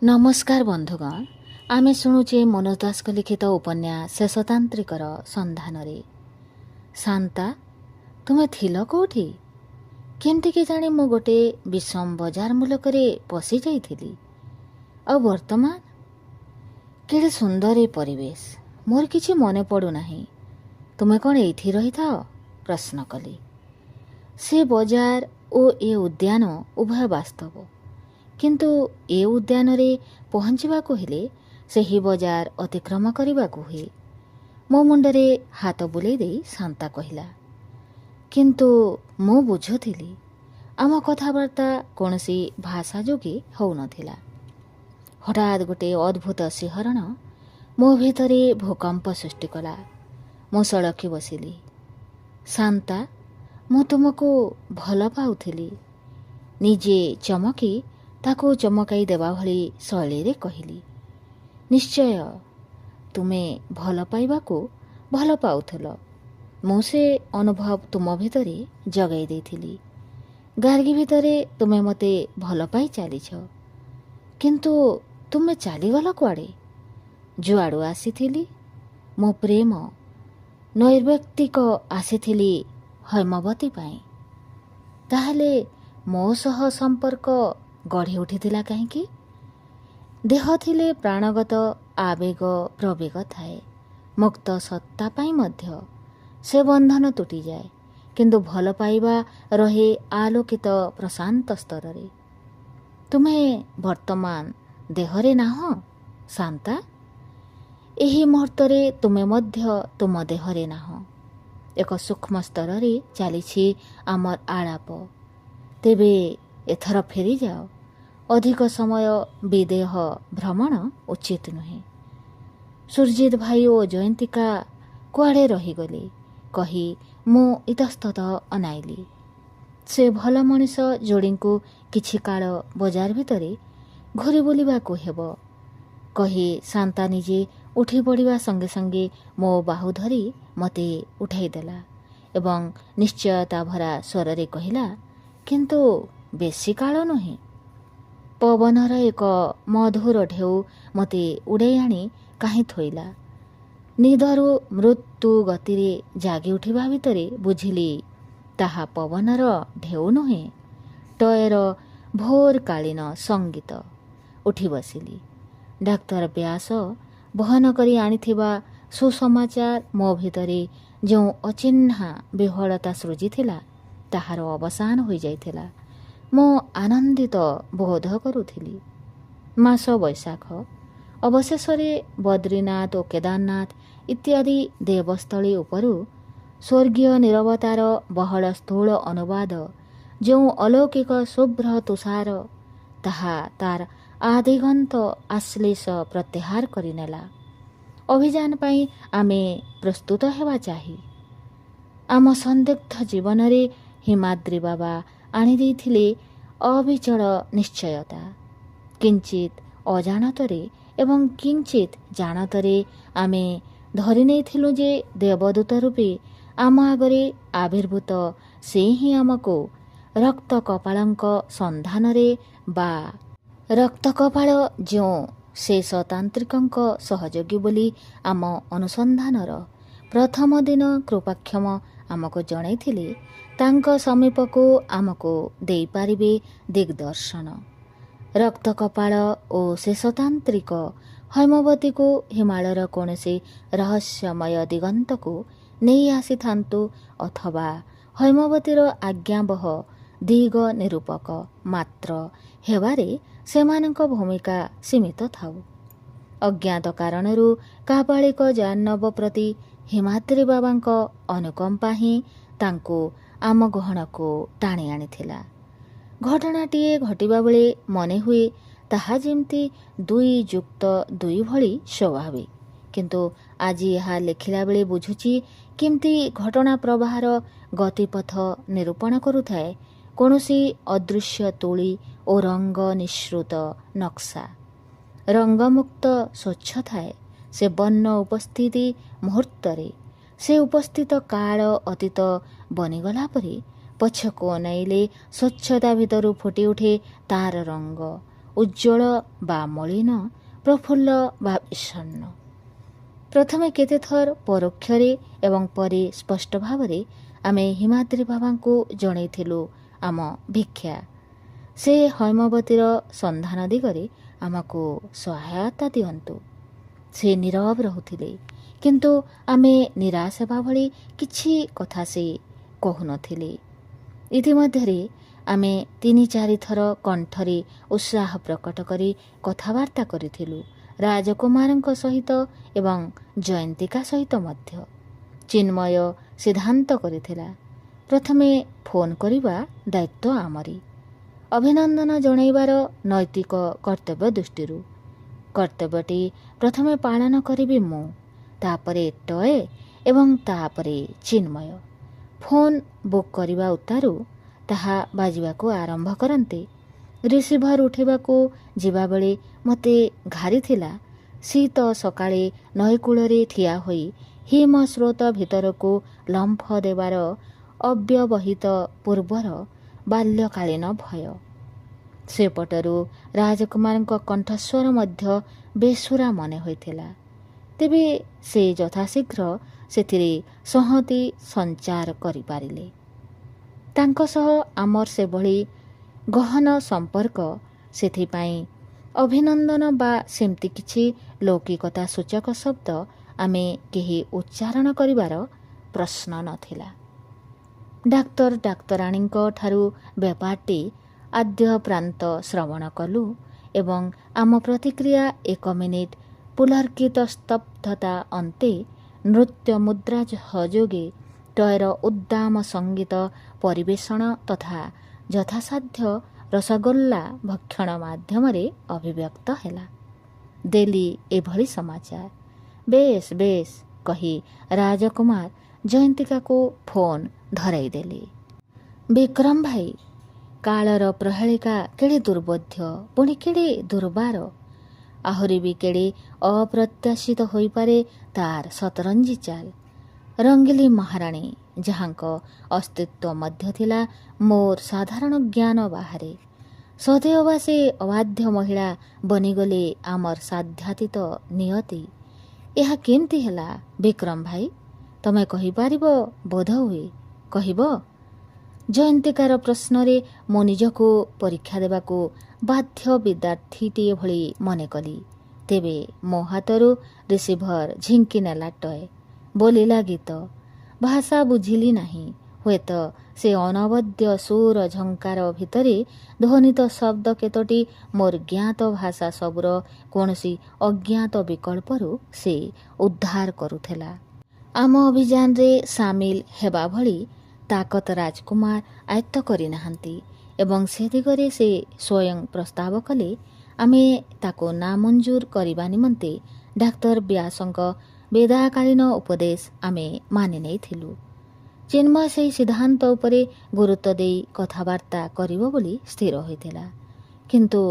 नमस्कार बंधुगण आमे शुणुचे मनोज दास लिखित उपन्यास शेषतांत्रिकर सन्धानरे। शांता तुमे थिल कोठी? केमती के जाने मु गोटे विषम बजार मुलकरे पशि जाइथिली। आ वर्तमान केड़े सुंदर ए परिवेश, मोर किछि मने पड़ू नाही। तुमे कौन एठी रही था? प्रश्न कली। से बजार ओ ए उद्यान उभय वास्तव, किंतु ए उद्यान रे पहुँचवाको हेले सही बजार अतिक्रम करवाको हुए। मो मुंडरे हाथ बुले दे शांता कहिला, किंतु मु बुझुथिली आम कथबार्ता कौनसी भाषा जोगे हौ नथिला। हठात गोटे अद्भुत शिहरण मो भितरे भूकंप सृष्टि कला। मु सड़की बसिली। शांता मु तुमको भल पाउथिली। निजे चमकी ताको चमकाई देवा भली शैली रे कहिली। निश्चय तुमे भल पाइबाको भल पाउथल। मु से अनुभव तुम भितरे जगाई देथिली। गार्गी भितरे तुमे मते भल पाई चलीछ, किंतु तुमे चलीगल कुआड़े? जुआड़ू आसीथिली मो प्रेम नैर्व्यक्तिक आसीथिली हैमवती पाई। ताहले मो सह संपर्क गढ़ी उठिथिला काहींकी? देह थिले प्राणगत आवेग प्रवेग थाए। मुक्त सत्ता पाई मध्य से बंधन तुटी जाए, किंतु भल पाइबा रहे आलोकित प्रशांत स्तर रे। तुमे वर्तमान देहरे नाह शांता। एही मुहूर्तरे तुमे मध्य तुम देहरे नाह। एक सूक्ष्म स्तर रे चलीछि आमर आलाप। तेबे एथर फेरी जाओ। अधिक समय विदेह भ्रमण उचित नुहे। सुरजित भाई ओ जयंतिका कुआड़े रहीगले कही मु इतस्तत अनाइली। से भल मनीष जोड़ी को किछि काल बजार भितरे घुरी बुलिबाकु हेबो कही शांता निजे उठी पड़िबा संगे संगे मो बाहु धरी मते उठाइदेला एवं निश्चयता भरा स्वर रे कहिला, किंतु बेसी काल नुहे। पवनर एक मधुर ढेउ मते उड़ाई आनी काहीं थोइला। निदरु मृत्यु गतिरे जागी उठिबा भितरे बुझिली ताहा पवनर ढेउ नुहे, टयर भोर कालीन संगीत। उठी बसिली। डाक्तर व्यास बहन करी आनिथिबा सुसमाचार मो भितरे जो अचिन्हा विह्वलता सृजिथिला ताहार अवसान होई जाइथिला। मो आनंदित बोध करुथिली। मास बैशाख। अवशेषरे बद्रीनाथ और केदारनाथ इत्यादि देवस्थली उपरु स्वर्गीय निरवतार बहल स्थूल अनुवाद जो अलौकिक शुभ्र तुषार ताहा तार आदिगंत आश्लेष प्रत्याहार करिनेला। अभियान पाई आमे प्रस्तुत हेबा चाही। आम संदिग्ध जीवन रे हिमाद्री बाबा आनी देथिले अविचल निश्चयता। किंचित अजाणतरे एवं किंचित जानतरे आमे धरि नेथिलु जे देवदूत रूपे आम आगरे आविर्भूत से ही आमको रक्त कपालंक संधान रे बा रक्त कपाल जो शेषतांत्रिकंक सहयोगी बोली आम अनुसंधानर प्रथम दिन कृपाक्षम आमको जणाइथिले तांको समीपको आमको देई पारिबे दिग्दर्शन। रक्त कपाल और शेषतांत्रिक हैमवती को हिमालयर कौनसी रहस्यमय दिगंत को नहीं आसी थांतु अथवा हैमवतीर आज्ञाबह दिग निरूपक मात्र हेबारे सेमानक भूमिका सीमित थाउ। अज्ञात कारणरू कापालिक जानव प्रति हिमाद्री बाबांक अनुकंपा ही तांको आम गहणको टाणी आनिथिला। घटनाटीए घटिबा बेले मने हुए ताहा जेमती 2+2 भली स्वाभाविक, किंतु आज यह लेखिला बेले बुझुची केमती घटना प्रवाहर गतिपथ निरूपण करुथाए कौनसी अदृश्य तोली और रंग निश्रुत नक्शा। रंगमुक्त स्वच्छ थाए से बन्न उपस्थिति मुहूर्तरे से उपस्थित काल अतीत बनिगला परी पछको अनाइले स्वच्छता भितरु फुटी उठे तार रंग ଉଜ୍ଜଳ ବା ମଳିନ, ପ୍ରଫୁଲ୍ଲ ବା ବିଷଣ୍ଣ। ପ୍ରଥମେ କେତେଥର ପରୋକ୍ଷରେ ଏବଂ ପରେ ସ୍ପଷ୍ଟ ଭାବରେ ଆମେ ହିମାଦ୍ରୀ ବାବାଙ୍କୁ ଜଣାଇଥିଲୁ ଆମ ଭିକ୍ଷା। ସେ ହୈମବତୀର ସନ୍ଧାନ ଦିଗରେ ଆମକୁ ସହାୟତା ଦିଅନ୍ତୁ। ସେ ନୀରବ ରହୁଥିଲେ, କିନ୍ତୁ ଆମେ ନିରାଶ ହେବା ଭଳି କିଛି କଥା ସେ କହୁନଥିଲେ। ଇତିମଧ୍ୟରେ ଆମେ 3-4 ଥର କଣ୍ଠରେ ଉତ୍ସାହ ପ୍ରକଟ କରି କଥାବାର୍ତ୍ତା କରିଥିଲୁ ରାଜକୁମାରଙ୍କ ସହିତ ଏବଂ ଜୟନ୍ତିକା ସହିତ ମଧ୍ୟ। ଚିନ୍ମୟ ସିଦ୍ଧାନ୍ତ କରିଥିଲା, ପ୍ରଥମେ ଫୋନ୍ କରିବା ଦାୟିତ୍ୱ ଆମରି। ଅଭିନନ୍ଦନ ଜଣାଇବାର ନୈତିକ କର୍ତ୍ତବ୍ୟ ଦୃଷ୍ଟିରୁ କର୍ତ୍ତବ୍ୟଟି ପ୍ରଥମେ ପାଳନ କରିବି ମୁଁ, ତାପରେ ଟଏ ଏବଂ ତାପରେ ଚିନ୍ମୟ। ଫୋନ୍ ବୁକ୍ କରିବା ଉତ୍ତାରୁ ତାହା ବାଜିବାକୁ ଆରମ୍ଭ କରନ୍ତେ ରିସିଭର ଉଠାଇବାକୁ ଯିବାବେଳେ ମୋତେ ଘାରିଥିଲା ଶୀତ ସକାଳେ ନଈକୂଳରେ ଠିଆ ହୋଇ ହିମ ସ୍ରୋତ ଭିତରକୁ ଲମ୍ଫ ଦେବାର ଅବ୍ୟବହିତ ପୂର୍ବର ବାଲ୍ୟକାଳୀନ ଭୟ। ସେପଟରୁ ରାଜକୁମାରଙ୍କ କଣ୍ଠସ୍ୱର ମଧ୍ୟ ବେସୁରା ମନେ ହୋଇଥିଲା। ତେବେ ସେ ଯଥାଶୀଘ୍ର ସେଥିରେ ସଂହତି ସଞ୍ଚାର କରିପାରିଲେ। ତାଙ୍କ ସହ ଆମର ସେଭଳି ଗହନ ସମ୍ପର୍କ, ସେଥିପାଇଁ ଅଭିନନ୍ଦନ ବା ସେମିତି କିଛି ଲୌକିକତା ସୂଚକ ଶବ୍ଦ ଆମେ କେହି ଉଚ୍ଚାରଣ କରିବାର ପ୍ରଶ୍ନ ନଥିଲା। ଡାକ୍ତରାଣୀଙ୍କ ଠାରୁ ବ୍ୟାପାରଟି ଆଦ୍ୟ ପ୍ରାନ୍ତ ଶ୍ରବଣ କଲୁ ଏବଂ ଆମ ପ୍ରତିକ୍ରିୟା 1 ମିନିଟ୍ ପୁଲର୍କିତ ସ୍ତବ୍ଧତା ଅନ୍ତେ ନୃତ୍ୟ ମୁଦ୍ରା ସହଯୋଗେ ଟୟର ଉଦ୍ଦାମ ସଙ୍ଗୀତ ପରିବେଷଣ ତଥା ଯଥାସାଧ୍ୟ ରସଗୋଲ୍ଲା ଭକ୍ଷଣ ମାଧ୍ୟମରେ ଅଭିବ୍ୟକ୍ତ ହେଲା। ଦେଲି ଏଭଳି ସମାଚାର। ବେଶ ବେଶ କହି ରାଜକୁମାର ଜୟନ୍ତିକାକୁ ଫୋନ୍ ଧରାଇଦେଲେ। ବିକ୍ରମ ଭାଇ, କାଳର ପ୍ରହେଳିକା କେଡ଼େ ଦୁର୍ବୋଧ୍ୟ, ପୁଣି କେଡ଼େ ଦୁର୍ବାର। ଆହୁରି ବି କେଡ଼େ ଅପ୍ରତ୍ୟାଶିତ ହୋଇପାରେ ତାର ସତରଞ୍ଜି ଚାଲ। ରଙ୍ଗିଲି ମହାରାଣୀ, ଯାହାଙ୍କ ଅସ୍ତିତ୍ୱ ମଧ୍ୟ ଥିଲା ମୋର ସାଧାରଣ ଜ୍ଞାନ ବାହାରେ, ସଦେଅବା ସେ ଅବାଧ୍ୟ ମହିଳା ବନିଗଲେ ଆମର ସାଧ୍ୟାତୀତ ନିୟତି। ଏହା କେମିତି ହେଲା ବିକ୍ରମ ଭାଇ, ତମେ କହିପାରିବ? ବୋଧହୁଏ କହିବ। ଜୟନ୍ତିକାର ପ୍ରଶ୍ନରେ ମୁଁ ନିଜକୁ ପରୀକ୍ଷା ଦେବାକୁ ବାଧ୍ୟ ବିଦ୍ୟାର୍ଥୀଟିଏ ଭଳି ମନେ କଲି। ତେବେ ମୋ ହାତରୁ ରିସିଭର ଝିଙ୍କି ନେଲା ଟଏ। ବୋଲିଲା ଗୀତ। ଭାଷା ବୁଝିଲି ନାହିଁ। ହୁଏତ ସେ ଅନବଦ୍ୟ ସୁର ଝଙ୍କାର ଭିତରେ ଧ୍ୱନିତ ଶବ୍ଦ କେତୋଟି ମୋର ଜ୍ଞାତ ଭାଷା ସବୁର କୌଣସି ଅଜ୍ଞାତ ବିକଳ୍ପରୁ ସେ ଉଦ୍ଧାର କରୁଥିଲା। ଆମ ଅଭିଯାନରେ ସାମିଲ ହେବା ଭଳି ତାକତ ରାଜକୁମାର ଆୟତ୍ତ କରିନାହାନ୍ତି ଏବଂ ସେ ଦିଗରେ ସେ ସ୍ୱୟଂ ପ୍ରସ୍ତାବ କଲେ। ଆମେ ତାକୁ ନାମଞ୍ଜୁର କରିବା ନିମନ୍ତେ ଡାକ୍ତର ବ୍ୟାସଙ୍କ ବେଦାକାଳୀନ ଉପଦେଶ ଆମେ ମାନି ନେଇଥିଲୁ। ଚିନ୍ମୟ ସେହି ସିଦ୍ଧାନ୍ତ ଉପରେ ଗୁରୁତ୍ୱ ଦେଇ କଥାବାର୍ତ୍ତା କରିବ ବୋଲି ସ୍ଥିର ହୋଇଥିଲା, କିନ୍ତୁ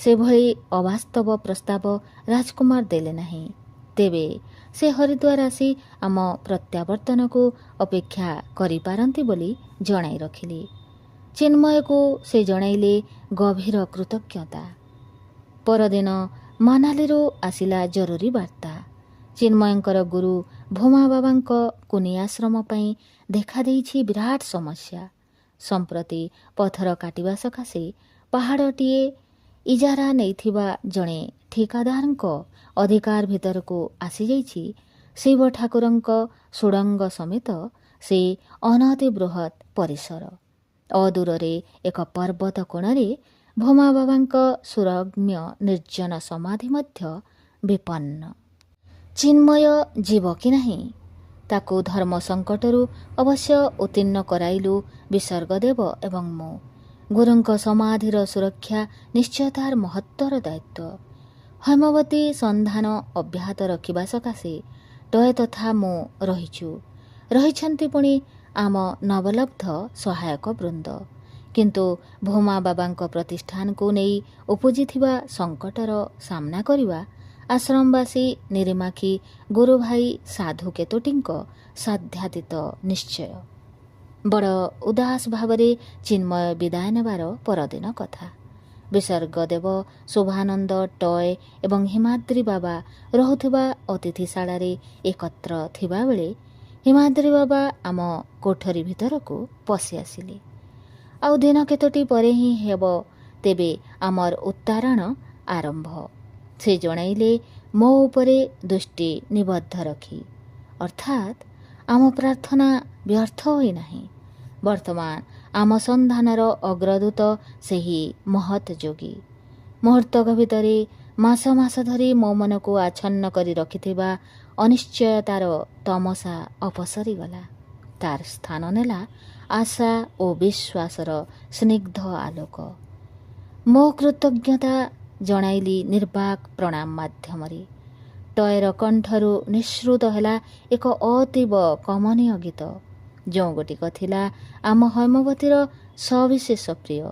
ସେଭଳି ଅବାସ୍ତବ ପ୍ରସ୍ତାବ ରାଜକୁମାର ଦେଲେ ନାହିଁ। ତେବେ ସେ ହରିଦ୍ୱାର ଆସି ଆମ ପ୍ରତ୍ୟାବର୍ତ୍ତନକୁ ଅପେକ୍ଷା କରିପାରନ୍ତି ବୋଲି ଜଣାଇ ରଖିଲେ। ଚିନ୍ମୟକୁ ସେ ଜଣାଇଲେ ଗଭୀର କୃତଜ୍ଞତା। ପରଦିନ ମନାଲିରୁ ଆସିଲା ଜରୁରୀ ବାର୍ତ୍ତା। ଚିନ୍ମୟଙ୍କର ଗୁରୁ ଭୋମା ବାବାଙ୍କ କୁନି ଆଶ୍ରମ ପାଇଁ ଦେଖାଦେଇଛି ବିରାଟ ସମସ୍ୟା। ସମ୍ପ୍ରତି ପଥର କାଟିବା ସକାଶେ ପାହାଡ଼ଟିଏ ଇଜାରା ନେଇଥିବା ଜଣେ ଠିକାଦାରଙ୍କ ଅଧିକାର ଭିତରକୁ ଆସିଯାଇଛି। ଶିବ ଠାକୁରଙ୍କ ସୁଡ଼ଙ୍ଗ ସମେତ ସେ ଅନତି ବୃହତ୍ ପରିସର। ଅଦୂରରେ ଏକ ପର୍ବତ କୋଣରେ ଭୋମା ବାବାଙ୍କ ସୁରମ୍ୟ ନିର୍ଜନ ସମାଧି ମଧ୍ୟ ବିପନ୍ନ। ଚିନ୍ମୟ ଯିବ କି ନାହିଁ, ତାକୁ ଧର୍ମ ସଙ୍କଟରୁ ଅବଶ୍ୟ ଉତ୍ତୀର୍ଣ୍ଣ କରାଇଲୁ ବିସର୍ଗଦେବ ଏବଂ ମୁଁ। ଗୁରୁଙ୍କ ସମାଧିର ସୁରକ୍ଷା ନିଶ୍ଚୟ ତାର ମହତ୍ତର ଦାୟିତ୍ୱ। ହୈମବତୀ ସନ୍ଧାନ ଅବ୍ୟାହତ ରଖିବା ସକାଶେ ଟୟ ତଥା ମୁଁ ରହିଛନ୍ତି ପୁଣି ଆମ ନବଲବ୍ଧ ସହାୟକ ବୃନ୍ଦ। କିନ୍ତୁ ଭୋମା ବାବାଙ୍କ ପ୍ରତିଷ୍ଠାନକୁ ନେଇ ଉପୁଜିଥିବା ସଙ୍କଟର ସାମ୍ନା କରିବା ଆଶ୍ରମବାସୀ ନିରିମାଖି ଗୁରୁଭାଇ ସାଧୁ କେତୋଟିଙ୍କ ସାଧ୍ୟାତୀତ ନିଶ୍ଚୟ। ବଡ଼ ଉଦାସ ଭାବରେ ଚିନ୍ମୟ ବିଦାୟ ନେବାର ପରଦିନ କଥା। ବିସର୍ଗଦେବ, ଶୋଭାନନ୍ଦ, ଟୟ ଏବଂ ହିମାଦ୍ରି ବାବା ରହୁଥିବା ଅତିଥିଶାଳାରେ ଏକତ୍ର ଥିବାବେଳେ ହିମାଦ୍ରି ବାବା ଆମ କୋଠରୀ ଭିତରକୁ ପଶି ଆସିଲେ। ଆଉ ଦିନ କେତୋଟି ପରେ ହିଁ ହେବ ତେବେ ଆମର ଉତ୍ତାରଣ ଆରମ୍ଭ। ସେ ଜଣାଇଲେ ମୋ ଉପରେ ଦୃଷ୍ଟି ନିବଦ୍ଧ ରଖି, ଅର୍ଥାତ୍ ଆମ ପ୍ରାର୍ଥନା ବ୍ୟର୍ଥ ହୋଇନାହିଁ। ବର୍ତ୍ତମାନ ଆମ ସନ୍ଧାନର ଅଗ୍ରଦୂତ ସେହି ମହତ୍ ଯୋଗୀ। ମୁହୂର୍ତ୍ତକ ଭିତରେ ମାସ ମାସ ଧରି ମୋ ମନକୁ ଆଚ୍ଛନ୍ନ କରି ରଖିଥିବା ଅନିଶ୍ଚୟତାର ତମସା ଅପସରିଗଲା। ତାର ସ୍ଥାନ ନେଲା ଆଶା ଓ ବିଶ୍ୱାସର ସ୍ନିଗ୍ଧ ଆଲୋକ। ମୋ କୃତଜ୍ଞତା ଜଣାଇଲି ନିର୍ବାକ ପ୍ରଣାମ ମାଧ୍ୟମରେ। ଟୟର କଣ୍ଠରୁ ନିଃସୃତ ହେଲା ଏକ ଅତୀବ କମନୀୟ ଗୀତ, ଯେଉଁ ଗୋଟିକ ଥିଲା ଆମ ହୈମବତୀର ସବିଶେଷ ପ୍ରିୟ।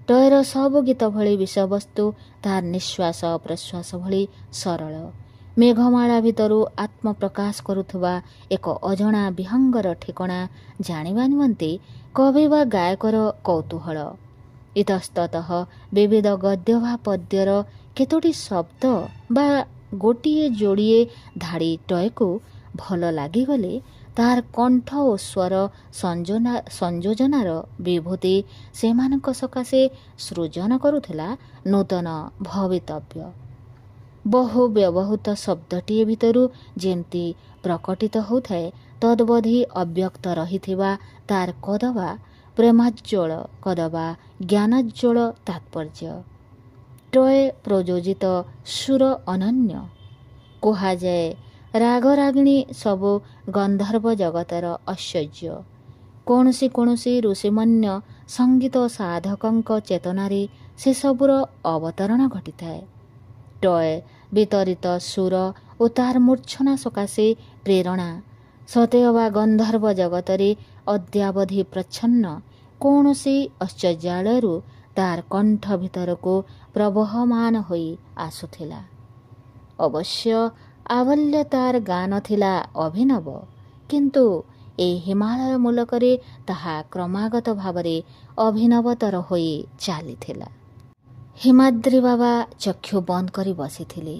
ଟୟର ସବୁ ଗୀତ ଭଳି ବିଷୟବସ୍ତୁ ତାହାର ନିଶ୍ୱାସ ପ୍ରଶ୍ୱାସ ଭଳି ସରଳ। ମେଘମାଳା ଭିତରୁ ଆତ୍ମପ୍ରକାଶ କରୁଥିବା ଏକ ଅଜଣା ବିହଙ୍ଗର ଠିକଣା ଜାଣିବା ନିମନ୍ତେ କବି ବା ଗାୟକର କୌତୂହଳ। ଇତସ୍ତତଃ ବିବିଧ ଗଦ୍ୟ ବା ପଦ୍ୟର କେତୋଟି ଶବ୍ଦ ବା ଗୋଟିଏ ଯୋଡ଼ିଏ ଧାଡ଼ି ଟୟକୁ ଭଲ ଲାଗିଗଲେ ତାହାର କଣ୍ଠ ଓ ସ୍ୱର ସଂଯୋଜନାର ବିଭୂତି ସେମାନଙ୍କ ସକାଶେ ସୃଜନ କରୁଥିଲା ନୂତନ ଭବିତବ୍ୟ। ବହୁ ବ୍ୟବହୃତ ଶବ୍ଦଟିଏ ଭିତରୁ ଯେମିତି ପ୍ରକଟିତ ହେଉଥାଏ ତଦ୍ବଧି ଅବ୍ୟକ୍ତ ରହିଥିବା ତାର କଦବା ପ୍ରେମାଜ୍ୱଳ କଦବା ଜ୍ଞାନୋଜ୍ୱଳ ତାତ୍ପର୍ଯ୍ୟ। ଟୟ ପ୍ରଯୋଜିତ ସୁର ଅନନ୍ୟ। କୁହାଯାଏ ରାଗରାଗିଣୀ ସବୁ ଗନ୍ଧର୍ବ ଜଗତର ଐଶ୍ୱର୍ଯ୍ୟ। କୌଣସି କୌଣସି ଋଷିମନ୍ୟ ସଙ୍ଗୀତ ସାଧକଙ୍କ ଚେତନାରେ ସେସବୁର ଅବତରଣ ଘଟିଥାଏ। ଟୟ ବିତରିତ ସୁର ଓ ତାହାର ମୂର୍ଚ୍ଛନା ସକାଶେ ପ୍ରେରଣା ସତେଅବା ଗନ୍ଧର୍ବ ଜଗତରେ ଅଦ୍ୟାବଧି ପ୍ରଚ୍ଛନ୍ନ କୌଣସି ଐଶ୍ୱର୍ଯ୍ୟାଳୟରୁ ତାର କଣ୍ଠ ଭିତରକୁ ପ୍ରବହମାନ ହୋଇ ଆସୁଥିଲା। ଅବଶ୍ୟ ଆବଲ୍ୟ ତାର ଗାନ ଥିଲା ଅଭିନବ, କିନ୍ତୁ ଏହି ହିମାଳୟ ମୁଲକରେ ତାହା କ୍ରମାଗତ ଭାବରେ ଅଭିନବତର ହୋଇ ଚାଲିଥିଲା। ହିମାଦ୍ରି ବାବା ଚକ୍ଷୁ ବନ୍ଦ କରି ବସିଥିଲେ।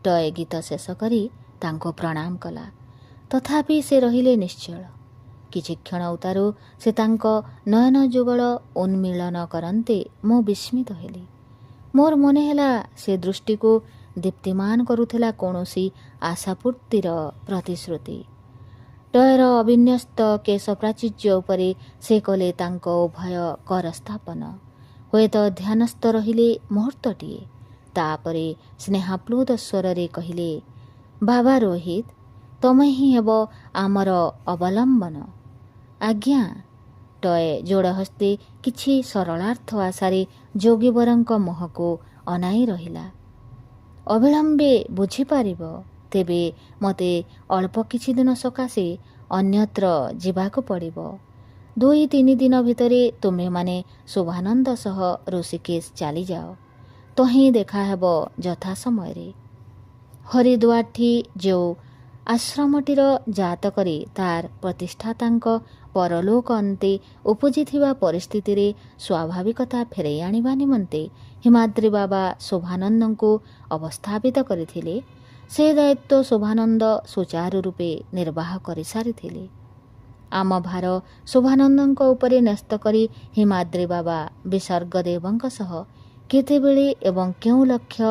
ଟୟ ଗୀତ ଶେଷ କରି ତାଙ୍କୁ ପ୍ରଣାମ କଲା। ତଥାପି ସେ ରହିଲେ ନିଶ୍ଚଳ। କିଛି କ୍ଷଣ ଉତ୍ତାରୁ ସେ ତାଙ୍କ ନୟନ ଯୁଗଳ ଉନ୍ମୀଳନ କରନ୍ତେ ମୁଁ ବିସ୍ମିତ ହେଲି। ମୋର ମନେ ହେଲା ସେ ଦୃଷ୍ଟିକୁ ଦୀପ୍ତିମାନ କରୁଥିଲା କୌଣସି ଆଶାପୂର୍ତ୍ତିର ପ୍ରତିଶ୍ରୁତି। ଟୟର ଅବିନ୍ୟସ୍ତ କେଶ ପ୍ରାଚୁର୍ଯ୍ୟ ଉପରେ ସେ କଲେ ତାଙ୍କ ଉଭୟ କରସ୍ଥାପନ। ହୁଏତ ଧ୍ୟାନସ୍ଥ ରହିଲେ ମୁହୂର୍ତ୍ତଟିଏ, ତାପରେ ସ୍ନେହାପ୍ଲୁତ ସ୍ୱରରେ କହିଲେ, ବାବା ରୋହିତ, ତମେ ହିଁ ହେବ ଆମର ଅବଲମ୍ବନ। ଆଜ୍ଞା। ଟୟ ଯୋଡ଼ହସ୍ତେ କିଛି ସରଳାର୍ଥ ଆଶାରେ ଯୋଗୀବରଙ୍କ ମୁହଁକୁ ଅନାଇ ରହିଲା। ଅବିଳମ୍ବେ ବୁଝିପାରିବ, ତେବେ ମୋତେ ଅଳ୍ପ କିଛି ଦିନ ସକାଶେ ଅନ୍ୟତ୍ର ଯିବାକୁ ପଡ଼ିବ। 2-3 ଦିନ ଭିତରେ ତୁମେମାନେ ଶୋଭାନନ୍ଦ ସହ ଋଷିକେଶ ଚାଲିଯାଅ। ତହିଁ ଦେଖାହେବ ଯଥା ସମୟରେ। ହରିଦ୍ୱାରଠି ଯେଉଁ ଆଶ୍ରମଟିର ଜାତକରେ ତାର ପ୍ରତିଷ୍ଠାତାଙ୍କ ପରଲୋକ ଅନ୍ତେ ଉପୁଜିଥିବା ପରିସ୍ଥିତିରେ ସ୍ୱାଭାବିକତା ଫେରାଇ ଆଣିବା ନିମନ୍ତେ ହିମାଦ୍ରି ବାବା ଶୋଭାନନ୍ଦଙ୍କୁ ଅବସ୍ଥାପିତ କରିଥିଲେ, ସେ ଦାୟିତ୍ୱ ଶୋଭାନନ୍ଦ ସୁଚାରୁ ରୂପେ ନିର୍ବାହ କରିସାରିଥିଲେ। ଆମ ଭାର ଶୋଭାନନ୍ଦଙ୍କ ଉପରେ ନ୍ୟସ୍ତ କରି ହିମାଦ୍ରି ବାବା ବିସର୍ଗଦେବଙ୍କ ସହ କେତେବେଳେ ଏବଂ କେଉଁ ଲକ୍ଷ୍ୟ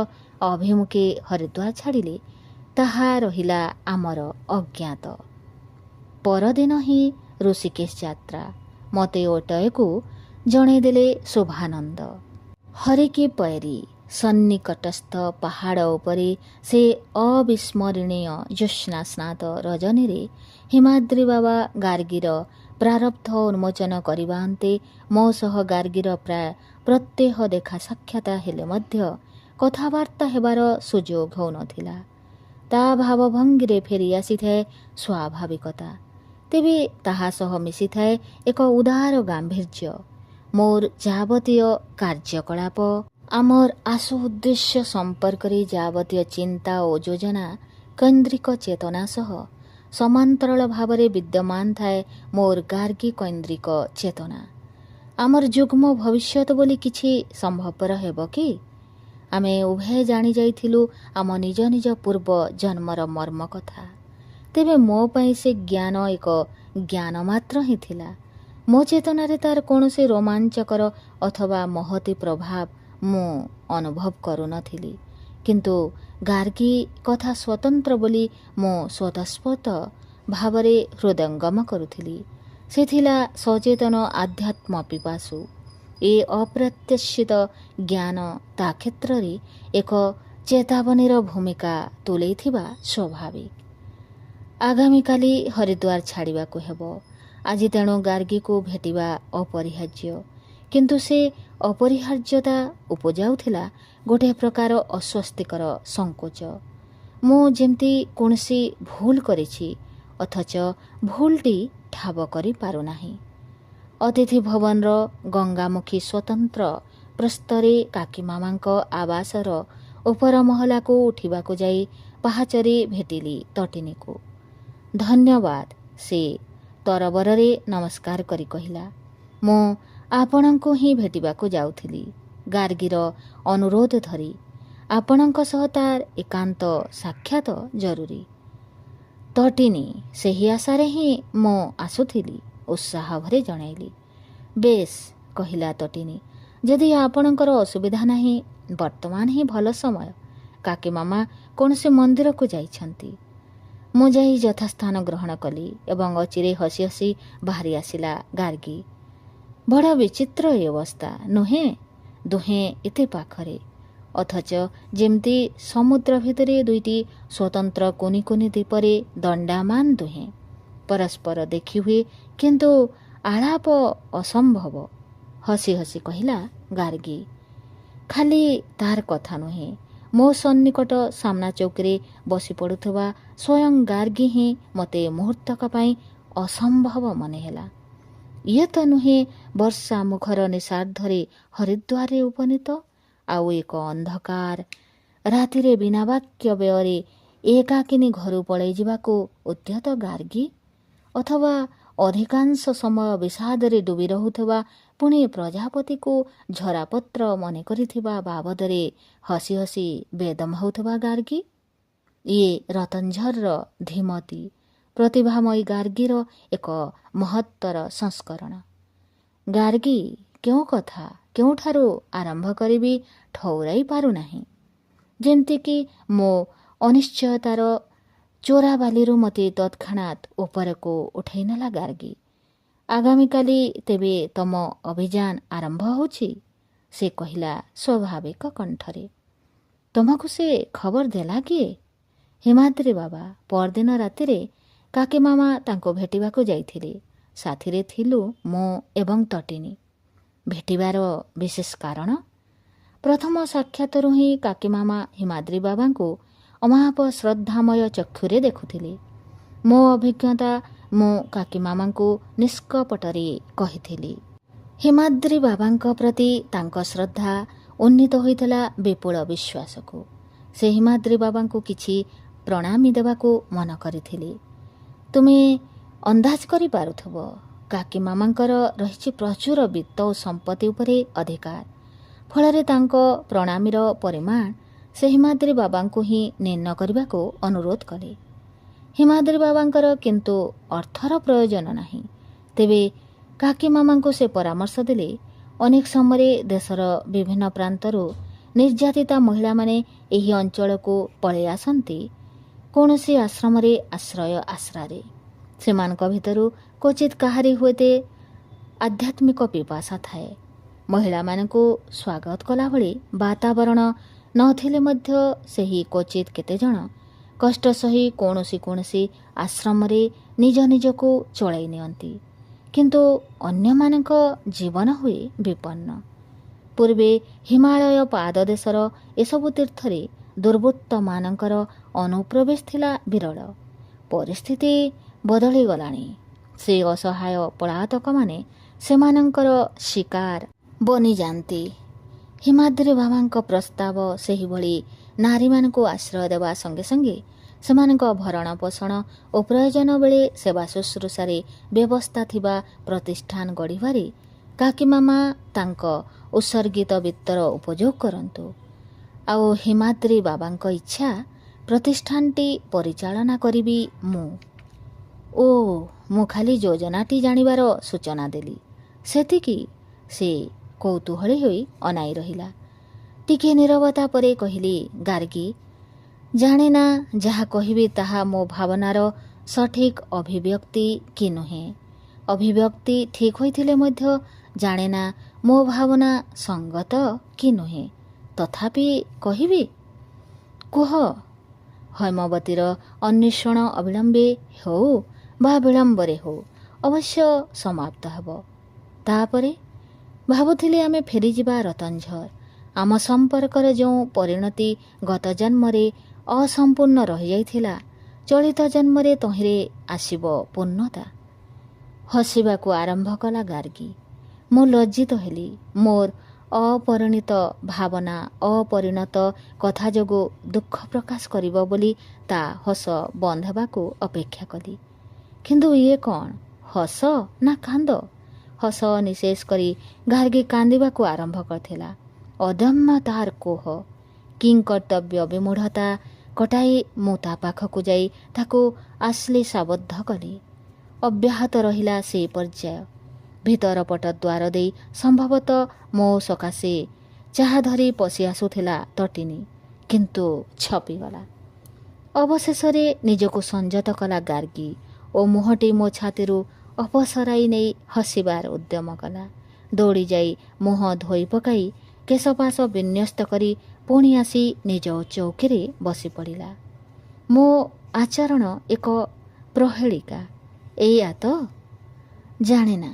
ଅଭିମୁଖେ ହରିଦ୍ୱାର ଛାଡ଼ିଲେ ତାହା ରହିଲା ଆମର ଅଜ୍ଞାତ। ପରଦିନ ହିଁ ଋଷିକେଶ ଯାତ୍ରା ମୋତେ ଓ ଟୟକୁ ଜଣାଇଦେଲେ ଶୋଭାନନ୍ଦ। ହରିକି ପୈରୀ ସନ୍ନିକଟସ୍ଥ ପାହାଡ଼ ଉପରେ ସେ ଅବିସ୍ମରଣୀୟ ଜ୍ୟୋତ୍ସ୍ନାସ୍ନାତ ରଜନୀରେ ହିମାଦ୍ରି ବାବା ଗାର୍ଗୀର ପ୍ରାରବ୍ଧ ଉନ୍ମୋଚନ କରିବା ଅନ୍ତେ ମୋ ସହ ଗାର୍ଗୀର ପ୍ରାୟ ପ୍ରତ୍ୟହ ଦେଖା ସାକ୍ଷାତ ହେଲେ ମଧ୍ୟ କଥାବାର୍ତ୍ତା ହେବାର ସୁଯୋଗ ହେଉନଥିଲା। ତା ଭାବଭଙ୍ଗୀରେ ଫେରି ଆସିଥାଏ ସ୍ୱାଭାବିକତା, ତେବେ ତାହା ସହ ମିଶିଥାଏ ଏକ ଉଦାର ଗାମ୍ଭୀର୍ଯ୍ୟ। ମୋର ଯାବତୀୟ କାର୍ଯ୍ୟକଳାପ, ଆମର ଆଶୁ ଉଦ୍ଦେଶ୍ୟ ସମ୍ପର୍କରେ ଯାବତୀୟ ଚିନ୍ତା ଓ ଯୋଜନା କୈନ୍ଦ୍ରିକ ଚେତନା ସହ ସମାନ୍ତରାଳ ଭାବରେ ବିଦ୍ୟମାନ ଥାଏ ମୋର ଗାର୍ଗୀ କୈନ୍ଦ୍ରିକ ଚେତନା। ଆମର ଯୁଗ୍ମ ଭବିଷ୍ୟତ ବୋଲି କିଛି ସମ୍ଭବପର ହେବ କି? ଆମେ ଉଭୟ ଜାଣି ଯାଇଥିଲୁ ଆମ ନିଜ ନିଜ ପୂର୍ବ ଜନ୍ମର ମର୍ମ କଥା। ତେବେ ମୋ ପାଇଁ ସେ ଜ୍ଞାନ ଏକ ଜ୍ଞାନ ମାତ୍ର ହିଁ ଥିଲା। ମୋ ଚେତନାରେ ତାର କୌଣସି ରୋମାଞ୍ଚକର ଅଥବା ମହତୀ ପ୍ରଭାବ ମୁଁ ଅନୁଭବ କରୁନଥିଲି। କିନ୍ତୁ ଗାର୍ଗୀ କଥା ସ୍ୱତନ୍ତ୍ର ବୋଲି ମୁଁ ସ୍ୱତଃସ୍ଫୂର୍ତ୍ତ ଭାବରେ ହୃଦୟଙ୍ଗମ କରୁଥିଲି। ସେ ଥିଲା ସଚେତନ ଆଧ୍ୟାତ୍ମ ପିପାସୁ। ଏ ଅପ୍ରତ୍ୟାଶିତ ଜ୍ଞାନ ତା କ୍ଷେତ୍ରରେ ଏକ ଚେତାବନୀର ଭୂମିକା ତୁଲେଇଥିବା ସ୍ୱାଭାବିକ। ଆଗାମୀକାଲି ହରିଦ୍ୱାର ଛାଡ଼ିବାକୁ ହେବ। ଆଜି ତେଣୁ ଗାର୍ଗୀକୁ ଭେଟିବା ଅପରିହାର୍ଯ୍ୟ। କିନ୍ତୁ ସେ ଅପରିହାର୍ଯ୍ୟତା ଉପଜାଉଥିଲା ଗୋଟିଏ ପ୍ରକାର ଅସ୍ୱସ୍ତିକର ସଙ୍କୋଚ। ମୁଁ ଯେମିତି କୌଣସି ଭୁଲ କରିଛି, ଅଥଚ ଭୁଲଟି ଠାବ କରିପାରୁନାହିଁ। ଅତିଥି ଭବନର ଗଙ୍ଗାମୁଖୀ ସ୍ୱତନ୍ତ୍ର ପ୍ରସ୍ତରେ କାକିମାମାଙ୍କ ଆବାସର ଉପର ମହଲାକୁ ଉଠିବାକୁ ଯାଇ ପାହାଚରେ ଭେଟିଲି ତଟିନୀକୁ। ଧନ୍ୟବାଦ, ସେ ତରବରରେ ନମସ୍କାର କରି କହିଲା। ମୁଁ ଆପଣଙ୍କୁ ହିଁ ଭେଟିବାକୁ ଯାଉଥିଲି, ଗାର୍ଗୀର ଅନୁରୋଧ ଧରି। ଆପଣଙ୍କ ସହ ତାର ଏକାନ୍ତ ସାକ୍ଷାତ ଜରୁରୀ। ତଟିନୀ, ସେହି ଆଶାରେ ହିଁ ମୁଁ ଆସୁଥିଲି, ଉତ୍ସାହ ଭରି ଜଣାଇଲି। ବେଶ୍, କହିଲା ତଟିନୀ, ଯଦି ଆପଣଙ୍କର ଅସୁବିଧା ନାହିଁ, ବର୍ତ୍ତମାନ ହିଁ ଭଲ ସମୟ। କାକିମାମା କୌଣସି ମନ୍ଦିରକୁ ଯାଇଛନ୍ତି। ମୁଁ ଯାଇ ଯଥାସ୍ଥାନ ଗ୍ରହଣ କଲି ଏବଂ ଅଚିରେ ହସି ହସି ବାହାରି ଆସିଲା ଗାର୍ଗୀ। ବଡ଼ ବିଚିତ୍ର ଏ ଅବସ୍ଥା, ନୁହେଁ? ଦୁହେଁ ଏତେ ପାଖରେ, ଅଥଚ ଯେମିତି ସମୁଦ୍ର ଭିତରେ ଦୁଇଟି ସ୍ୱତନ୍ତ୍ର କୁନି କୁନି ଦ୍ୱୀପରେ ଦଣ୍ଡାମାନ ଦୁହେଁ। ପରସ୍ପର ଦେଖିହୁଏ, କିନ୍ତୁ ଆଳାପ ଅସମ୍ଭବ। ହସି ହସି କହିଲା ଗାର୍ଗୀ। ଖାଲି ତାର କଥା ନୁହେଁ, ମୋ ସନ୍ନିକଟ ସାମ୍ନା ଚୌକିରେ ବସି ପଡ଼ୁଥିବା ସ୍ୱୟଂ ଗାର୍ଗୀ ହିଁ ମୋତେ ମୁହୂର୍ତ୍ତକ ପାଇଁ ଅସମ୍ଭବ ମନେ ହେଲା। ଇଏ ତ ନୁହେଁ ବର୍ଷା ମୁଖର ନିଶାର୍ଦ୍ଧରେ ହରିଦ୍ୱାରରେ ଉପନୀତ ଆଉ ଏକ ଅନ୍ଧକାର ରାତିରେ ବିନା ବାକ୍ୟ ବ୍ୟୟରେ ଏକାକିନୀ ଘରୁ ପଳାଇ ଯିବାକୁ ଉଦ୍ୟତ ଗାର୍ଗୀ, ଅଥବା ଅଧିକାଂଶ ସମୟ ବିଷାଦରେ ଡୁବି ରହୁଥିବା ପୁଣି ପ୍ରଜାପତିକୁ ଝରାପତ୍ର ମନେ କରିଥିବା ବାବଦରେ ହସି ହସି ବେଦମ ହେଉଥିବା ଗାର୍ଗୀ। ଇଏ ରତନଝରର ଧୀମତୀ ପ୍ରତିଭାମୟୀ ଗାର୍ଗୀର ଏକ ମହତ୍ତର ସଂସ୍କରଣ। ଗାର୍ଗୀ, କେଉଁ କଥା କେଉଁଠାରୁ ଆରମ୍ଭ କରିବି ଠଉରାଇ ପାରୁନାହିଁ। ଯେମିତିକି ମୋ ଅନିଶ୍ଚୟତାର ଚୋରାବାଲିରୁ ମୋତେ ତତ୍କ୍ଷଣାତ୍ ଉପରକୁ ଉଠାଇ ନେଲା ଗାର୍ଗୀ। ଆଗାମୀକାଲି ତେବେ ତମ ଅଭିଯାନ ଆରମ୍ଭ ହେଉଛି, ସେ କହିଲା ସ୍ୱାଭାବିକ କଣ୍ଠରେ। ତମକୁ ସେ ଖବର ଦେଲା କିଏ? ହିମାଦ୍ରୀ ବାବା ପରଦିନ ରାତିରେ କାକିମାମା ତାଙ୍କୁ ଭେଟିବାକୁ ଯାଇଥିଲେ। ସାଥିରେ ଥିଲୁ ମୁଁ ଏବଂ ତଟିନୀ। ଭେଟିବାର ବିଶେଷ କାରଣ? ପ୍ରଥମ ସାକ୍ଷାତରୁ ହିଁ କାକିମାମା ହିମାଦ୍ରୀ ବାବାଙ୍କୁ ଅମାପ ଶ୍ରଦ୍ଧାମୟ ଚକ୍ଷୁରେ ଦେଖୁଥିଲେ। ମୋ ଅଭିଜ୍ଞତା ମୁଁ କାକିମାମାଙ୍କୁ ନିଷ୍କପଟରେ କହିଥିଲି। ହିମାଦ୍ରୀ ବାବାଙ୍କ ପ୍ରତି ତାଙ୍କ ଶ୍ରଦ୍ଧା ଉନ୍ନୀତ ହୋଇଥିଲା ବିପୁଳ ବିଶ୍ୱାସକୁ। ସେ ହିମାଦ୍ରୀ ବାବାଙ୍କୁ କିଛି ପ୍ରଣାମୀ ଦେବାକୁ ମନ କରିଥିଲେ। ତୁମେ ଅନ୍ଦାଜ କରିପାରୁଥିବ, କାକିମାମାଙ୍କର ରହିଛି ପ୍ରଚୁର ବିତ୍ତ ଓ ସମ୍ପତ୍ତି ଉପରେ ଅଧିକାର। ଫଳରେ ତାଙ୍କ ପ୍ରଣାମୀର ପରିମାଣ ସେ ହିମାଦ୍ରୀ ବାବାଙ୍କୁ ହିଁ ନିର୍ଣ୍ଣୟ କରିବାକୁ ଅନୁରୋଧ କଲେ। ହିମାଦ୍ରୀ ବାବାଙ୍କର କିନ୍ତୁ ଅର୍ଥର ପ୍ରୟୋଜନ ନାହିଁ। ତେବେ କାକିମାମାଙ୍କୁ ସେ ପରାମର୍ଶ ଦେଲେ, ଅନେକ ସମୟରେ ଦେଶର ବିଭିନ୍ନ ପ୍ରାନ୍ତରୁ ନିର୍ଯାତିତା ମହିଳାମାନେ ଏହି ଅଞ୍ଚଳକୁ ପଳାଇ ଆସନ୍ତି କୌଣସି ଆଶ୍ରମରେ ଆଶ୍ରୟ ଆଶ୍ରାରେ। ସେମାନଙ୍କ ଭିତରୁ କ୍ୱଚିତ୍ କାହାରି ହୁଏତ ଆଧ୍ୟାତ୍ମିକ ପିପାସା ଥାଏ। ମହିଳାମାନଙ୍କୁ ସ୍ୱାଗତ କଲାଭଳି ବାତାବରଣ ନଥିଲେ ମଧ୍ୟ ସେହି କ୍ୱଚିତ୍ କେତେଜଣ କଷ୍ଟ ସହି କୌଣସି ଆଶ୍ରମରେ ନିଜ ନିଜକୁ ଚଳାଇ ନିଅନ୍ତି। କିନ୍ତୁ ଅନ୍ୟମାନଙ୍କ ଜୀବନ ହୁଏ ବିପନ୍ନ। ପୂର୍ବେ ହିମାଳୟ ପାଦଦେଶର ଏସବୁ ତୀର୍ଥରେ ଦୁର୍ବୃତ୍ତମାନଙ୍କର ଅନୁପ୍ରବେଶ ଥିଲା ବିରଳ। ପରିସ୍ଥିତି ବଦଳିଗଲାଣି। ସେ ଅସହାୟ ପଳାତକମାନେ ସେମାନଙ୍କର ଶିକାର ବନିଯାନ୍ତି। ହିମାଦ୍ରୀ ବାବାଙ୍କ ପ୍ରସ୍ତାବ ସେହିଭଳି ନାରୀମାନଙ୍କୁ ଆଶ୍ରୟ ଦେବା ସଙ୍ଗେ ସଙ୍ଗେ ସେମାନଙ୍କ ଭରଣ ପୋଷଣ ଓ ପ୍ରୟୋଜନ ବେଳେ ସେବା ଶୁଶ୍ରୂଷାରେ ବ୍ୟବସ୍ଥା ଥିବା ପ୍ରତିଷ୍ଠାନ ଗଢ଼ିବାରେ କାକି ମାମା ତାଙ୍କ ଉତ୍ସର୍ଗିତ ବିତ୍ତର ଉପଯୋଗ କରନ୍ତୁ। ଆଉ ହିମାଦ୍ରୀ ବାବାଙ୍କ ଇଚ୍ଛା ପ୍ରତିଷ୍ଠାନଟି ପରିଚାଳନା କରିବି ମୁଁ। ଓ ମୁଁ ଖାଲି ଯୋଜନାଟି ଜାଣିବାର ସୂଚନା ଦେଲି, ସେତିକି। ସେ କୌତୂହଳୀ ହୋଇ ଅନାଇ ରହିଲା। ଟିକିଏ ନୀରବତା ପରେ କହିଲି, ଗାର୍ଗୀ, ଜାଣେ ନା ଯାହା କହିବି ତାହା ମୋ ଭାବନାର ସଠିକ୍ ଅଭିବ୍ୟକ୍ତି କି ନୁହେଁ। ଅଭିବ୍ୟକ୍ତି ଠିକ୍ ହୋଇଥିଲେ ମଧ୍ୟ ଜାଣେ ନା ମୋ ଭାବନା ସଙ୍ଗତ କି ନୁହେଁ। ତଥାପି କହିବି। କୁହ। ହୈମବତୀର ଅନ୍ୱେଷଣ ଅବିଳମ୍ବେ ହେଉ ବା ବିଳମ୍ବରେ ହେଉ ଅବଶ୍ୟ ସମାପ୍ତ ହେବ। ତାପରେ ଭାବୁଥିଲି ଆମେ ଫେରିଯିବା ରତନଝର। ଆମ ସମ୍ପର୍କର ଯେଉଁ ପରିଣତି ଗତ ଜନ୍ମରେ ଅସମ୍ପୂର୍ଣ୍ଣ ରହିଯାଇଥିଲା, ଚଳିତ ଜନ୍ମରେ ତହିଁରେ ଆସିବ ପୂର୍ଣ୍ଣତା। ହସିବାକୁ ଆରମ୍ଭ କଲା ଗାର୍ଗୀ। ମୁଁ ଲଜ୍ଜିତ ହେଲି। ମୋର ଅପରିଣିତ ଭାବନା ଅପରିଣତ କଥା ଯୋଗୁଁ ଦୁଃଖ ପ୍ରକାଶ କରିବ ବୋଲି ତା ହସ ବନ୍ଦ ହେବାକୁ ଅପେକ୍ଷା କଲି। କିନ୍ତୁ ଇଏ କ'ଣ, ହସ ନା କାନ୍ଦ? ହସ ନିଃଶେଷ କରି ଗାର୍ଗୀ କାନ୍ଦିବାକୁ ଆରମ୍ଭ କରିଥିଲା। ଅଦମ୍ୟ ତାହାର କୋହ, କିଂକର୍ତ୍ତବ୍ୟ ବିମୂଢ଼ତା କଟାଇ ମୁଁ ତା ପାଖକୁ ଯାଇ ତାକୁ ଆଶ୍ଲେଷାବଦ୍ଧ କଲି। ଅବ୍ୟାହତ ରହିଲା ସେହି ପର୍ଯ୍ୟାୟ। ଭିତର ପଟ ଦ୍ୱାର ଦେଇ ସମ୍ଭବତଃ ମୋ ସକାଶେ ଚାହା ଧରି ପଶି ଆସୁଥିଲା ତଟିନୀ, କିନ୍ତୁ ଛପିଗଲା। ଅବଶେଷରେ ନିଜକୁ ସଂଯତ କଲା ଗାର୍ଗୀ ଓ ମୁହଁଟି ମୋ ଛାତିରୁ ଅପସରାଇ ନେଇ ହସିବାର ଉଦ୍ୟମ କଲା। ଦୌଡ଼ି ଯାଇ ମୁହଁ ଧୋଇ ପକାଇ କେଶପାଶ ବିନ୍ୟସ୍ତ କରି ପୁଣି ଆସି ନିଜ ଚୌକିରେ ବସି ପଡ଼ିଲା। ମୋ ଆଚରଣ ଏକ ପ୍ରହେଳିକା। ଏଇଆ ତ? ଜାଣେ ନା।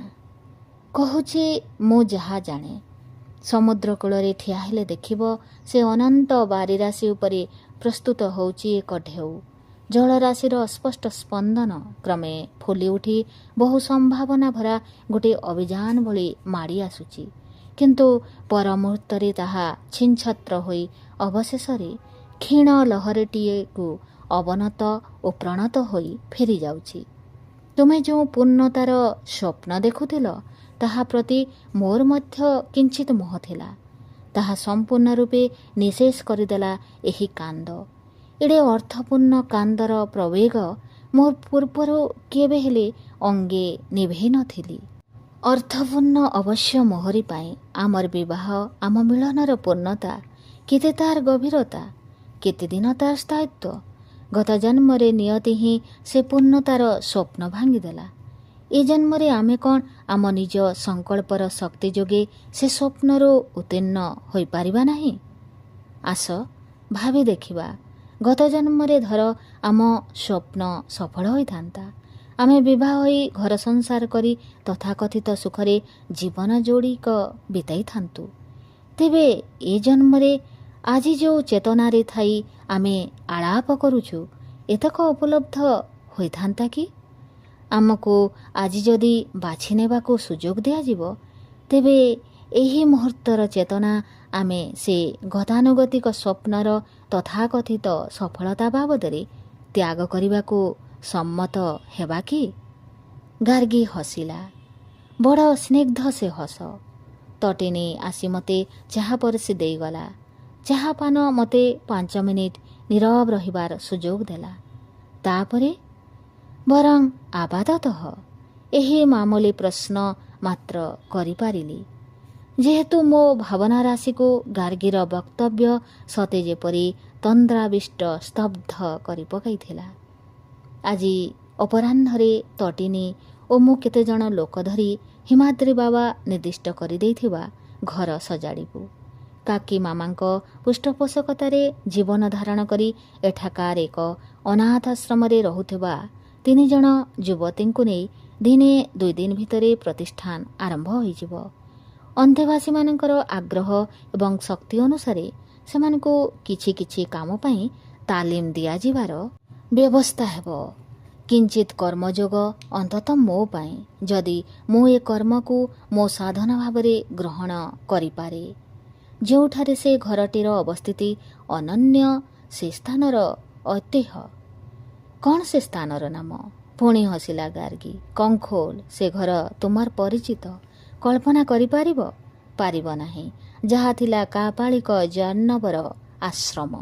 କହୁଛି ମୁଁ ଯାହା ଜାଣେ। ସମୁଦ୍ର କୂଳରେ ଠିଆ ହେଲେ ଦେଖିବ ସେ ଅନନ୍ତ ବାରିରାଶି ଉପରେ ପ୍ରସ୍ତୁତ ହେଉଛି ଏକ ଢେଉ। ଜଳରାଶିର ଅସ୍ପଷ୍ଟ ସ୍ପନ୍ଦନ କ୍ରମେ ଫୁଲି ଉଠି ବହୁ ସମ୍ଭାବନା ଭରା ଗୋଟିଏ ଅଭିଯାନ ଭଳି ମାଡ଼ି ଆସୁଛି। କିନ୍ତୁ ପରମୁହୂର୍ତ୍ତରେ ତାହା ଛିନ୍ଛତ୍ର ହୋଇ ଅବଶେଷରେ କ୍ଷୀଣ ଲହରୀଟିଏକୁ ଅବନତ ଓ ପ୍ରଣତ ହୋଇ ଫେରିଯାଉଛି। ତୁମେ ଯେଉଁ ପୂର୍ଣ୍ଣତାର ସ୍ୱପ୍ନ ଦେଖୁଥିଲ, ତାହା ପ୍ରତି ମୋର ମଧ୍ୟ କିଞ୍ଚିତ୍ ମୋହ ଥିଲା। ତାହା ସମ୍ପୂର୍ଣ୍ଣ ରୂପେ ନିଃଶେଷ କରିଦେଲା ଏହି କାନ୍ଦ। ଏଡ଼େ ଅର୍ଥପୂର୍ଣ୍ଣ କାନ୍ଦର ପ୍ରବେଗ ମୋ ପୂର୍ବରୁ କେବେ ହେଲେ ଅଙ୍ଗେ ନିଭେଇ ନଥିଲି। ଅର୍ଥପୂର୍ଣ୍ଣ ଅବଶ୍ୟ ମୋହରି ପାଇଁ। ଆମର ବିବାହ, ଆମ ମିଳନର ପୂର୍ଣ୍ଣତା, କେତେ ତାର ଗଭୀରତା, କେତେ ଦିନ ତାର ସ୍ଥାୟିତ୍ୱ। ଗତ ଜନ୍ମରେ ନିୟତି ହିଁ ସେ ପୂର୍ଣ୍ଣତାର ସ୍ୱପ୍ନ ଭାଙ୍ଗିଦେଲା। ଏ ଜନ୍ମରେ ଆମେ କ'ଣ ଆମ ନିଜ ସଂକଳ୍ପର ଶକ୍ତି ଯୋଗେ ସେ ସ୍ୱପ୍ନରୁ ଉତ୍ତୀର୍ଣ୍ଣ ହୋଇପାରିବା ନାହିଁ? ଆସ ଭାବି ଦେଖିବା, ଗତ ଜନ୍ମରେ ଧର ଆମ ସ୍ୱପ୍ନ ସଫଳ ହୋଇଥାନ୍ତା, ଆମେ ବିବାହ ହୋଇ ଘର ସଂସାର କରି ତଥାକଥିତ ସୁଖରେ ଜୀବନ ଯୋଡ଼ିକ ବିତାଇଥାନ୍ତୁ। ତେବେ ଏ ଜନ୍ମରେ ଆଜି ଯେଉଁ ଚେତନାରେ ଥାଇ ଆମେ ଆଳାପ କରୁଛୁ, ଏତକ ଉପଲବ୍ଧ ହୋଇଥାନ୍ତା କି? ଆମକୁ ଆଜି ଯଦି ବାଛି ନେବାକୁ ସୁଯୋଗ ଦିଆଯିବ, ତେବେ ଏହି ମୁହୂର୍ତ୍ତର ଚେତନା ଆମେ ସେ ଗତାନୁଗତିକ ସ୍ୱପ୍ନର ତଥାକଥିତ ସଫଳତା ବାବଦରେ ତ୍ୟାଗ କରିବାକୁ ସମ୍ମତ ହେବା କି? ଗାର୍ଗୀ ହସିଲା। ବଡ଼ ସ୍ନିଗ୍ଧ ସେ ହସ। ତଟିନୀ ଆସି ମୋତେ ଚାହା ପରସି ଦେଇଗଲା। ଚାହା ପାନ ମୋତେ 5 ମିନିଟ୍ ନୀରବ ରହିବାର ସୁଯୋଗ ଦେଲା। ତାପରେ ବରଂ ଆପାତତଃ ଏହି ମାମୁଲି ପ୍ରଶ୍ନ ମାତ୍ର କରିପାରିଲି, ଯେହେତୁ ମୋ ଭାବନା ରାଶିକୁ ଗାର୍ଗୀର ବକ୍ତବ୍ୟ ସତେ ଯେପରି ତନ୍ଦ୍ରାବିଷ୍ଟ ସ୍ତବ୍ଧ କରି ପକାଇଥିଲା। ଆଜି ଅପରାହ୍ନରେ ତଟିନୀ ଓ ମୁଁ କେତେଜଣ ଲୋକ ଧରି ହିମାଦ୍ରୀ ବାବା ନିର୍ଦ୍ଦିଷ୍ଟ କରିଦେଇଥିବା ଘର ସଜାଡ଼ିବୁ। କାକି ମାମାଙ୍କ ପୃଷ୍ଠପୋଷକତାରେ ଜୀବନ ଧାରଣ କରି ଏଠାକାର ଏକ ଅନାଥାଶ୍ରମରେ ରହୁଥିବା 3 ଜଣ ଯୁବତୀଙ୍କୁ ନେଇ ଦିନେ 2 ଦିନ ଭିତରେ ପ୍ରତିଷ୍ଠାନ ଆରମ୍ଭ ହୋଇଯିବ। ଅନ୍ତେବାସୀମାନଙ୍କର ଆଗ୍ରହ ଏବଂ ଶକ୍ତି ଅନୁସାରେ ସେମାନଙ୍କୁ କିଛି କିଛି କାମ ପାଇଁ ତାଲିମ ଦିଆଯିବାର ବ୍ୟବସ୍ଥା ହେବ। କିଞ୍ଚିତ୍ କର୍ମଯୋଗ ଅନ୍ତତଃ ମୋ ପାଇଁ, ଯଦି ମୁଁ ଏ କର୍ମକୁ ମୋ ସାଧନ ଭାବରେ ଗ୍ରହଣ କରିପାରେ। ଯେଉଁଠାରେ ସେ ଘରଟିର ଅବସ୍ଥିତି ଅନନ୍ୟ, ସେ ସ୍ଥାନର ଐତିହ୍ୟ। କ'ଣ ସେ ସ୍ଥାନର ନାମ? ପୁଣି ହସିଲା ଗାର୍ଗୀ। କଙ୍ଖୋଲ। ସେ ଘର ତୁମର ପରିଚିତ। କଳ୍ପନା କରିପାରିବ? ପାରିବ ନାହିଁ। ଯାହା ଥିଲା କାପାଳିକ ଜାହ୍ନବର ଆଶ୍ରମ।